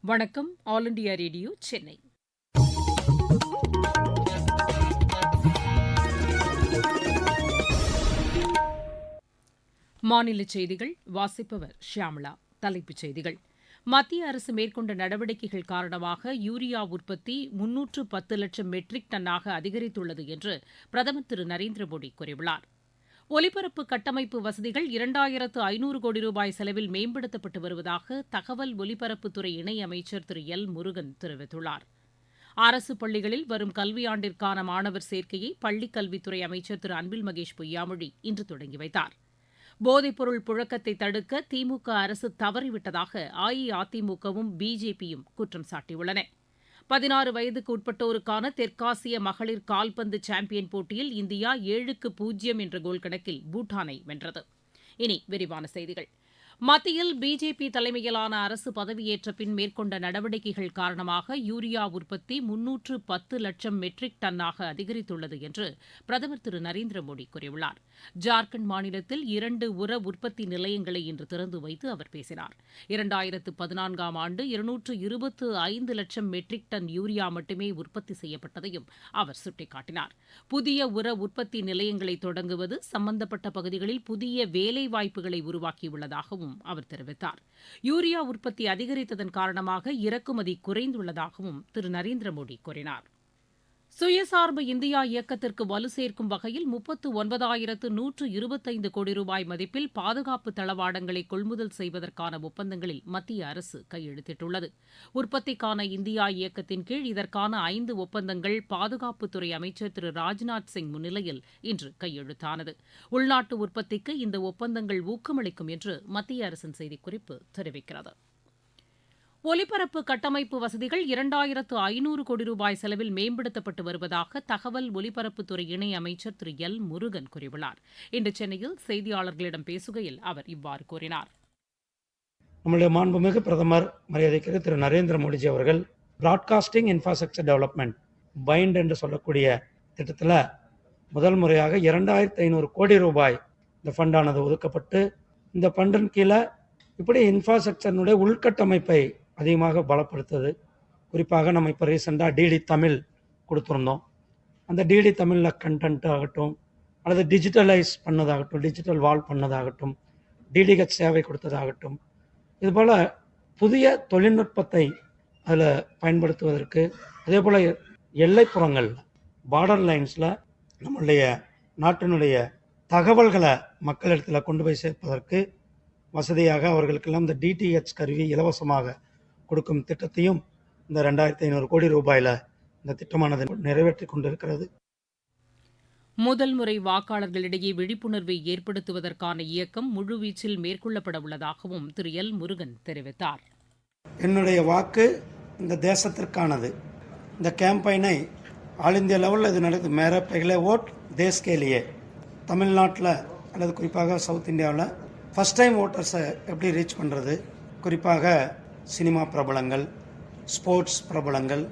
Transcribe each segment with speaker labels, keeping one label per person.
Speaker 1: வணக்கம். All India radio, Chennai. மாநிலச் செய்திகள் வாசிப்பவர் ஷியாமளா. தலைப்புச் செய்திகள்: மத்திய அரசு மேற்கொண்ட நடவடிக்கைகள் காரணமாக யூரியா உற்பத்தி 310 லட்சம் மெட்ரிக் டன்னாக அதிகரித்துள்ளது என்று பிரதமர் திரு நரேந்திர மோடி கூறியுள்ளார். ஒலிபரப்பு கட்டமைப்பு வசதிகள் 2500 கோடி ரூபாய் செலவில் மேம்படுத்தப்பட்டு வருவதாக தகவல் ஒலிபரப்புத்துறை இணையமைச்சர் திரு எல் முருகன் தெரிவித்துள்ளார். அரசு பள்ளிகளில் வரும் கல்வியாண்டிற்கான மாணவர் சேர்க்கையை பள்ளிக் கல்வித்துறை அமைச்சர் திரு அன்பில் மகேஷ் பொய்யாமொழி இன்று தொடங்கி வைத்தார். போதைப்பொருள் புழக்கத்தை தடுக்க திமுக அரசு தவறிவிட்டதாக அஇஅதிமுகவும் பிஜேபியும் குற்றம் சாட்டியுள்ளன. 16 வயதுக்கு உட்பட்டோருக்கான தெற்காசிய மகளிர் கால்பந்து சாம்பியன் போட்டியில் இந்தியா 7-0 என்ற கோல் கணக்கில் பூட்டானை வென்றது. இனி விரிவான செய்திகள். மத்தியில் பிஜேபி தலைமையிலான அரசு பதவியேற்ற பின் மேற்கொண்ட நடவடிக்கைகள் காரணமாக யூரியா உற்பத்தி 310 லட்சம் மெட்ரிக் டன்னாக அதிகரித்துள்ளது என்று பிரதமர் திரு நரேந்திர மோடி கூறியுள்ளார். ஜார்க்கண்ட் மாநிலத்தில் 2 உர உற்பத்தி நிலையங்களை இன்று திறந்து வைத்து அவர் பேசினார். 2014ஆம் ஆண்டு 225 லட்சம் மெட்ரிக் டன் யூரியா மட்டுமே உற்பத்தி செய்யப்பட்டதையும் அவர் சுட்டிக்காட்டினார். புதிய உர உற்பத்தி நிலையங்களை தொடங்குவது சம்பந்தப்பட்ட பகுதிகளில் புதிய வேலைவாய்ப்புகளை உருவாக்கியுள்ளதாகவும் அவர் தெரிவித்தார். யூரியா உற்பத்தி அதிகரித்ததன் காரணமாக இறக்குமதி குறைந்துள்ளதாகவும் திரு நரேந்திர மோடி கூறினார். சுயசார்பு இந்தியா இயக்கத்திற்கு வலு சேர்க்கும் வகையில் 39,125 கோடி ரூபாய் மதிப்பில் பாதுகாப்பு தளவாடங்களை கொள்முதல் செய்வதற்கான ஒப்பந்தங்களில் மத்திய அரசு கையெழுத்திட்டுள்ளது. உற்பத்திக்கான இந்தியா இயக்கத்தின் கீழ் இதற்கான 5 ஒப்பந்தங்கள் பாதுகாப்புத்துறை அமைச்சர் திரு ராஜ்நாத் சிங் முன்னிலையில் இன்று கையெழுத்தானது. உள்நாட்டு உற்பத்திக்கு இந்த ஒப்பந்தங்கள் ஊக்கமளிக்கும் என்று மத்திய அரசின் செய்திக்குறிப்பு தெரிவிக்கிறது. ஒலிபரப்பு கட்டமைப்பு வசதிகள் 2500 கோடி ரூபாய் செலவில் மேம்படுத்தப்பட்டு வருவதாக தகவல் ஒலிபரப்புத்துறை இணையமைச்சர் திரு எல் முருகன் கூறியுள்ளார். இன்று சென்னையில் செய்தியாளர்களிடம் பேசுகையில் அவர் இவ்வாறு கூறினார்.
Speaker 2: நம்முடைய மாண்புமிகு பிரதமர் மரியாதைக்குரிய திரு நரேந்திர மோடிஜி அவர்கள் பிராட்காஸ்டிங் இன்ஃப்ராஸ்ட்ரக்சர் டெவலப்மெண்ட் பைண்ட் என்று சொல்லக்கூடிய திட்டத்தில் முதல் முறையாக 2500 கோடி ரூபாய் இந்த ஃபண்டானது ஒதுக்கப்பட்டு, இந்த ஃபண்டின் கீழே இப்படி இன்ஃப்ராஸ்ட்ரக்சர்னுடைய உள்கட்டமைப்பை அதிகமாக பலப்படுத்துது. குறிப்பாக நம்ம இப்போ ரீசெண்டாக டிடி தமிழ் கொடுத்துருந்தோம். அந்த டிடி தமிழில் கண்டென்ட் ஆகட்டும், அல்லது டிஜிட்டலைஸ் பண்ணதாகட்டும், டிஜிட்டல் வால் பண்ணதாகட்டும், டிடிஹெச் சேவை கொடுத்ததாகட்டும், இதுபோல் புதிய தொழில்நுட்பத்தை அதில் பயன்படுத்துவதற்கு, அதே போல் எல்லைப்புறங்கள் பார்டர் லைன்ஸில் நம்மளுடைய நாட்டினுடைய தகவல்களை மக்களிடத்தில் கொண்டு போய் சேர்ப்பதற்கு வசதியாக அவர்களுக்கெல்லாம் இந்த டிடிஹெச் கருவி இலவசமாக கொடுக்கும் திட்டத்தையும் இந்த 2500 கோடி ரூபாயில் இந்த திட்டமானது நிறைவேற்றி கொண்டிருக்கிறது.
Speaker 1: முதல் முறை வாக்காளர்களிடையே விழிப்புணர்வை ஏற்படுத்துவதற்கான இயக்கம் முழுவீச்சில் மேற்கொள்ளப்பட உள்ளதாகவும் திரு எல் முருகன் தெரிவித்தார்.
Speaker 2: என்னுடைய வாக்கு இந்த தேசத்திற்கானது. இந்த கேம்பெயினை ஆல் இந்தியா லெவலில் இது நடக்குது. மேரா பெஹ்லே ஓட் தேஸ் கே லியே. தமிழ்நாட்டில் அல்லது குறிப்பாக சவுத் இந்தியாவில் ஃபஸ்ட் டைம் ஓட்டர்ஸை எப்படி ரீச் பண்ணுறது, குறிப்பாக சினிமா பிரபலங்கள், ஸ்போர்ட்ஸ் பிரபலங்கள்,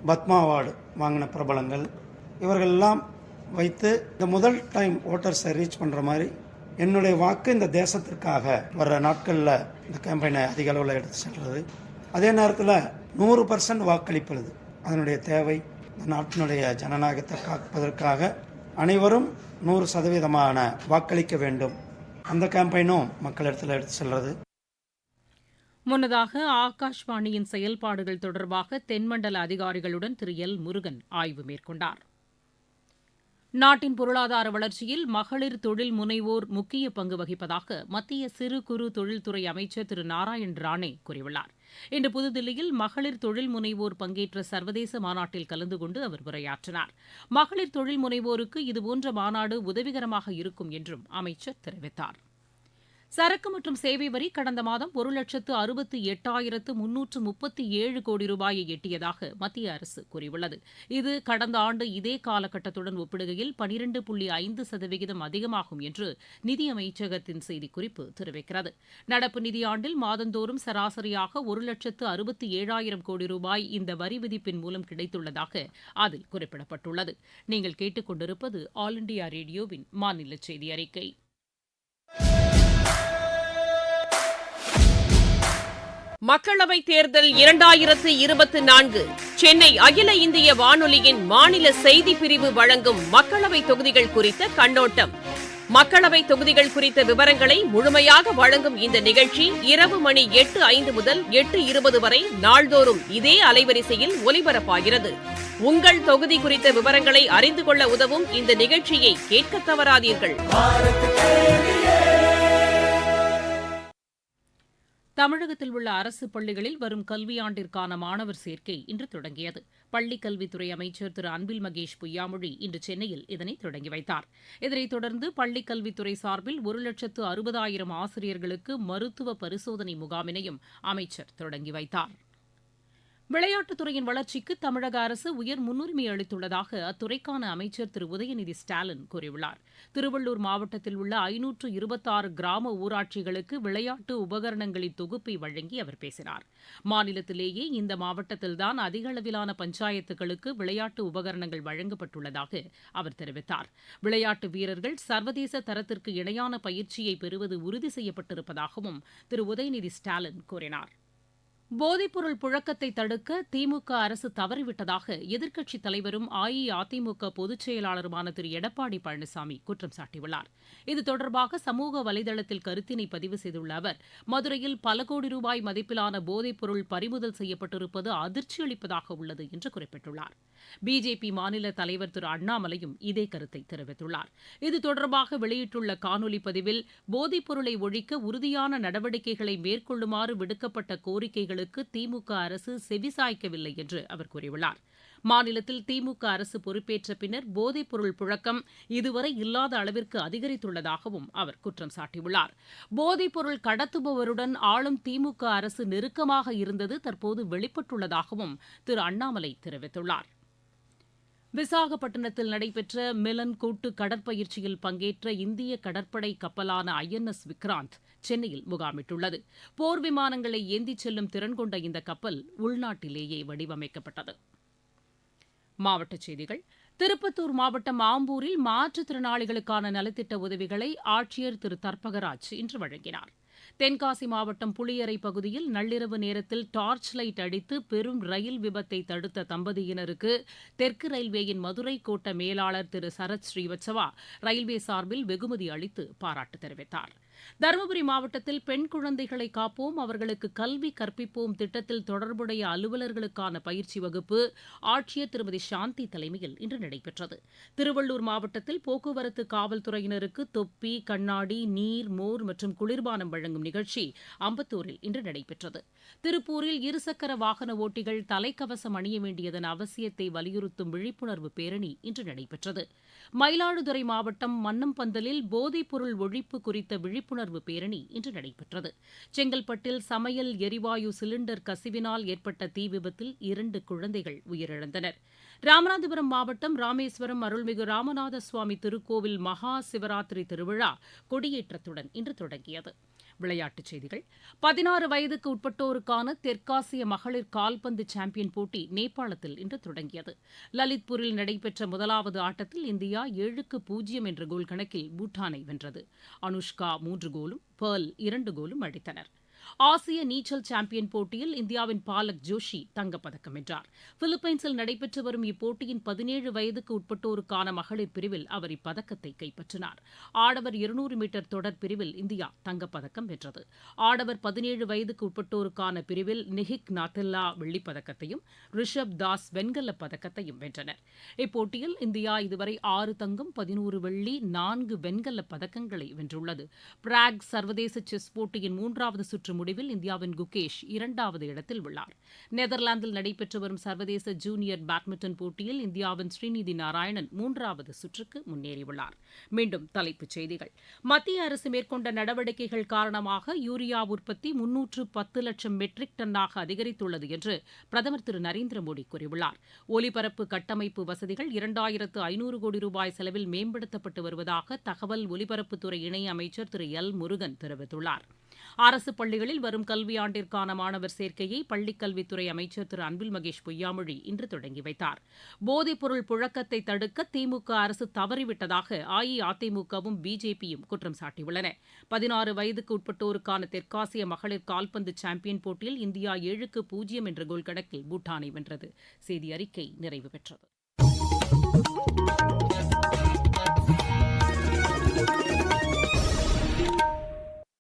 Speaker 2: பத்மா அவார்டு வாங்கின பிரபலங்கள், இவர்களெல்லாம் வைத்து இந்த முதல் டைம் ஓட்டர்ஸை ரீச் பண்ணுற மாதிரி என்னுடைய வாக்கு இந்த தேசத்திற்காக வர்ற நாட்களில் இந்த கேம்பெயினை அதிக அளவில் எடுத்து செல்வது. அதே நேரத்தில் 100% வாக்களிப்பது அதனுடைய தேவை. இந்த நாட்டினுடைய ஜனநாயகத்தை காப்பதற்காக அனைவரும் 100% வாக்களிக்க வேண்டும். அந்த கேம்பெயினும் மக்களிடத்தில் எடுத்து செல்வது.
Speaker 1: முன்னதாக ஆகாஷ்வாணியின் செயல்பாடுகள் தொடர்பாக தென்மண்டல அதிகாரிகளுடன் திரு எல் முருகன் ஆய்வு மேற்கொண்டார். நாட்டின் பொருளாதார வளர்ச்சியில் மகளிர் தொழில் முனைவோர் முக்கிய பங்கு வகிப்பதாக மத்திய சிறு குறு தொழில்துறை அமைச்சர் திரு நாராயண் ராணே கூறியுள்ளார். இன்று புதுதில்லியில் மகளிர் தொழில் முனைவோர் பங்கேற்ற சர்வதேச மாநாட்டில் கலந்து கொண்டு அவர் உரையாற்றினார். மகளிர் தொழில் முனைவோருக்கு இதுபோன்ற மாநாடு உதவிகரமாக இருக்கும் என்றும் அமைச்சர் தெரிவித்தார். சரக்கு மற்றும் சேவை வரி கடந்த மாதம் 1,68,337 கோடி ரூபாயை எட்டியதாக மத்திய அரசு கூறியுள்ளது. இது கடந்த ஆண்டு இதே காலகட்டத்துடன் ஒப்பிடுகையில் 12.5% அதிகமாகும் என்று நிதியமைச்சகத்தின் செய்திக்குறிப்பு தெரிவிக்கிறது. நடப்பு நிதியாண்டில் மாதந்தோறும் சராசரியாக 1,67,000 கோடி ரூபாய் இந்த வரி விதிப்பின் மூலம் கிடைத்துள்ளதாக அதில் குறிப்பிடப்பட்டுள்ளது. நீங்கள் கேட்டுக்கொண்டிருப்பது ஆல் இண்டியா ரேடியோவின் மாநில செய்தி அறிக்கை.
Speaker 3: மக்களவைத் தேர்தல் 2024 சென்னை அகில இந்திய வானொலியின் மாநில செய்திப் பிரிவு வழங்கும் மக்களவைத் தொகுதிகள் குறித்த கண்ணோட்டம். மக்களவைத் தொகுதிகள் குறித்த விவரங்களை முழுமையாக வழங்கும் இந்த நிகழ்ச்சி இரவு மணி 8:05 முதல் 8:20 வரை நாள்தோறும் இதே அலைவரிசையில் ஒலிபரப்பாகிறது. உங்கள் தொகுதி குறித்த விவரங்களை அறிந்து கொள்ள உதவும் இந்த நிகழ்ச்சியை கேட்க தவறாதீர்கள்.
Speaker 1: தமிழகத்தில் உள்ள அரசு பள்ளிகளில் வரும் கல்வியாண்டிற்கான மாணவர் சேர்க்கை இன்று தொடங்கியது. பள்ளிக் கல்வித்துறை அமைச்சர் திரு அன்பில் மகேஷ் பொய்யாமொழி இன்று சென்னையில் இதனை தொடங்கி வைத்தார். இதனைத் தொடர்ந்து பள்ளிக் கல்வித்துறை சார்பில் 1,60,000 ஆசிரியர்களுக்கு மருத்துவ பரிசோதனை முகாமினையும் அமைச்சர் தொடங்கி வைத்தார். விளையாட்டுத்துறையின் வளர்ச்சிக்கு தமிழக அரசு உயர் முன்னுரிமை அளித்துள்ளதாக அத்துறைக்கான அமைச்சர் திரு உதயநிதி ஸ்டாலின் கூறியுள்ளார். திருவள்ளூர் மாவட்டத்தில் உள்ள 526 கிராம ஊராட்சிகளுக்கு விளையாட்டு உபகரணங்களின் தொகுப்பை வழங்கி அவர் பேசினார். மாநிலத்திலேயே இந்த மாவட்டத்தில்தான் அதிக அளவிலான பஞ்சாயத்துகளுக்கு விளையாட்டு உபகரணங்கள் வழங்கப்பட்டுள்ளதாக அவர் தெரிவித்தார். விளையாட்டு வீரர்கள் சர்வதேச தரத்திற்கு இணையான பயிற்சியை பெறுவது உறுதி செய்யப்பட்டிருப்பதாகவும் திரு உதயநிதி ஸ்டாலின் கூறினார். போதைப்பொருள் புழக்கத்தை தடுக்க திமுக அரசு தவறிவிட்டதாக எதிர்க்கட்சித் தலைவரும் அஇஅதிமுக பொதுச் செயலாளருமான திரு எடப்பாடி பழனிசாமி குற்றம் சாட்டியுள்ளார். இது தொடர்பாக சமூக வலைதளத்தில் கருத்தினை பதிவு செய்துள்ள அவர், மதுரையில் பல கோடி ரூபாய் மதிப்பிலான போதைப்பொருள் பறிமுதல் செய்யப்பட்டிருப்பது அதிர்ச்சி அளிப்பதாக உள்ளது என்று குறிப்பிட்டுள்ளார். பிஜேபி மாநில தலைவர் திரு அண்ணாமலையும் இதே கருத்தை தெரிவித்துள்ளார். இது தொடர்பாக வெளியிட்டுள்ள காணொலி பதிவில், போதைப்பொருளை ஒழிக்க உறுதியான நடவடிக்கைகளை மேற்கொள்ளுமாறு விடுக்கப்பட்ட கோரிக்கைகளுக்கு திமுக அரசு செவிசாய்க்கவில்லை என்று அவர் கூறியுள்ளார். மாநிலத்தில் திமுக அரசு பொறுப்பேற்ற பின்னர் போதைப்பொருள் புழக்கம் இதுவரை இல்லாத அளவிற்கு அதிகரித்துள்ளதாகவும் அவர் குற்றம் சாட்டியுள்ளார். போதைப்பொருள் கடத்துபவருடன் ஆளும் திமுக அரசு நெருக்கமாக இருந்தது தற்போது வெளிப்பட்டுள்ளதாகவும் திரு அண்ணாமலை தெரிவித்துள்ளார். விசாகப்பட்டினத்தில் நடைபெற்ற மிலன் கூட்டு கடற்பயிற்சியில் பங்கேற்ற இந்திய கடற்படை கப்பலான INS விக்ராந்த் சென்னையில் முகாமிட்டுள்ளது. போர் விமானங்களை ஏந்திச் செல்லும் திறன் கொண்ட இந்த கப்பல் உள்நாட்டிலேயே வடிவமைக்கப்பட்டது. மாவட்டச் செய்திகள். திருப்பத்தூர் மாவட்டம் ஆம்பூரில் மாற்றுத்திறனாளிகளுக்கான நலத்திட்ட உதவிகளை ஆட்சியர் திரு தர்பகராஜ் இன்று வழங்கினார். தென்காசி மாவட்டம் புளியரை பகுதியில் நள்ளிரவு நேரத்தில் டார்ச் லைட் அடித்து பெரும் ரயில் விபத்தை தடுத்த தம்பதியினருக்கு தெற்கு ரயில்வேயின் மதுரை கோட்ட மேலாளர் திரு சரத் ஸ்ரீவத்சவா ரயில்வே சார்பில் வெகுமதி அளித்து பாராட்டு தெரிவித்தார். தருமபுரி மாவட்டத்தில் பெண் குழந்தைகளை காப்போம், அவர்களுக்கு கல்வி கற்பிப்போம் திட்டத்தில் தொடர்புடைய அலுவலர்களுக்கான பயிற்சி வகுப்பு ஆட்சியர் திருமதி சாந்தி தலைமையில் இன்று நடைபெற்றது. திருவள்ளூர் மாவட்டத்தில் போக்குவரத்து காவல்துறையினருக்கு தொப்பி, கண்ணாடி, நீர், மோர் மற்றும் குளிர்பானம் வழங்கும் நிகழ்ச்சி அம்பத்தூரில் இன்று நடைபெற்றது. திருப்பூரில் இருசக்கர வாகன ஓட்டிகள் தலைக்கவசம் அணிய வேண்டியதன் அவசியத்தை வலியுறுத்தும் விழிப்புணர்வு பேரணி இன்று நடைபெற்றது. மயிலாடுதுறை மாவட்டம் மன்னம்பந்தலில் போதைப்பொருள் ஒழிப்பு குறித்த விழிப்புணர்வு பேரணி இன்று நடைபெற்றது. செங்கல்பட்டில் சமையல் எரிவாயு சிலிண்டர் கசிவினால் ஏற்பட்ட தீ விபத்தில் 2 குழந்தைகள் உயிரிழந்தனர். ராமநாதபுரம் மாவட்டம் ராமேஸ்வரம் அருள்மிகு ராமநாத சுவாமி திருக்கோவில் மகா சிவராத்திரி திருவிழா கொடியேற்றத்துடன் இன்று தொடங்கியது. விளையாட்டுச் செய்திகள். 16 வயதுக்கு உட்பட்டோருக்கான தெற்காசிய மகளிர் கால்பந்து சாம்பியன் போட்டி நேபாளத்தில் இன்று தொடங்கியது. லலித்பூரில் நடைபெற்ற முதலாவது ஆட்டத்தில் இந்தியா 7-0 என்ற கோல் கணக்கில் பூட்டானை வென்றது. அனுஷ்கா 3 கோலும் பேர்ல் 2 கோலும் அடித்தனர். ஆசிய நீச்சல் சாம்பியன் போட்டியில் இந்தியாவின் பாலக் ஜோஷி தங்கப்பதக்கம் வென்றார். பிலிப்பைன்ஸில் நடைபெற்று வரும் இப்போட்டியின் 17 வயதுக்கு உட்பட்டோருக்கான மகளிர் பிரிவில் அவர் இப்பதக்கத்தை கைப்பற்றினார். ஆடவர் 200 மீட்டர் தொடர் பிரிவில் இந்தியா தங்கப்பதக்கம் வென்றது. ஆடவர் 17 வயதுக்கு உட்பட்டோருக்கான பிரிவில் நிகிக் நாத்தெல்லா வெள்ளிப்பதக்கத்தையும் ரிஷப் தாஸ் வெண்கலப் பதக்கத்தையும் வென்றனர். இப்போட்டியில் இந்தியா இதுவரை 6 தங்கம், 11 வெள்ளி, 4 வெண்கலப் பதக்கங்களை வென்றுள்ளது. பிராக் சர்வதேச செஸ் போட்டியின் 3வது சுற்று முடிவில் இந்தியாவின் குகேஷ் 2வது இடத்தில் உள்ளார். நெதர்லாந்தில் நடைபெற்று வரும் சர்வதேச ஜூனியர் பேட்மிண்டன் போட்டியில் இந்தியாவின் ஸ்ரீநிதி நாராயணன் 3வது சுற்றுக்கு முன்னேறியுள்ளார். மீண்டும் தலைப்புச் செய்திகள். மத்திய அரசு மேற்கொண்ட நடவடிக்கைகள் காரணமாக யூரியா உற்பத்தி 310 லட்சம் மெட்ரிக் டன்னாக அதிகரித்துள்ளது என்று பிரதமர் திரு நரேந்திர மோடி கூறியுள்ளார். ஒலிபரப்பு கட்டமைப்பு வசதிகள் 2500 கோடி ரூபாய் செலவில் மேம்படுத்தப்பட்டு வருவதாக தகவல் ஒலிபரப்புத்துறை இணையமைச்சர் திரு எல் முருகன் தெரிவித்துள்ளார். அரசு பள்ளிகளில் வரும் கல்வியாண்டிற்கான மாணவர் சேர்க்கையை பள்ளிக்கல்வித்துறை அமைச்சர் திரு அன்பில் மகேஷ் பொய்யாமொழி இன்று தொடங்கி வைத்தார். போதைப்பொருள் புழக்கத்தை தடுக்க திமுக அரசு தவறிவிட்டதாக அஇஅதிமுகவும் பிஜேபியும் குற்றம் சாட்டியுள்ளன. 16 வயதுக்கு உட்பட்டோருக்கான தெற்காசிய மகளிர் கால்பந்து சாம்பியன் போட்டியில் இந்தியா 7-0 என்ற கோல் கணக்கில் பூட்டானை வென்றது. செய்தி அறிக்கை நிறைவு பெற்றது.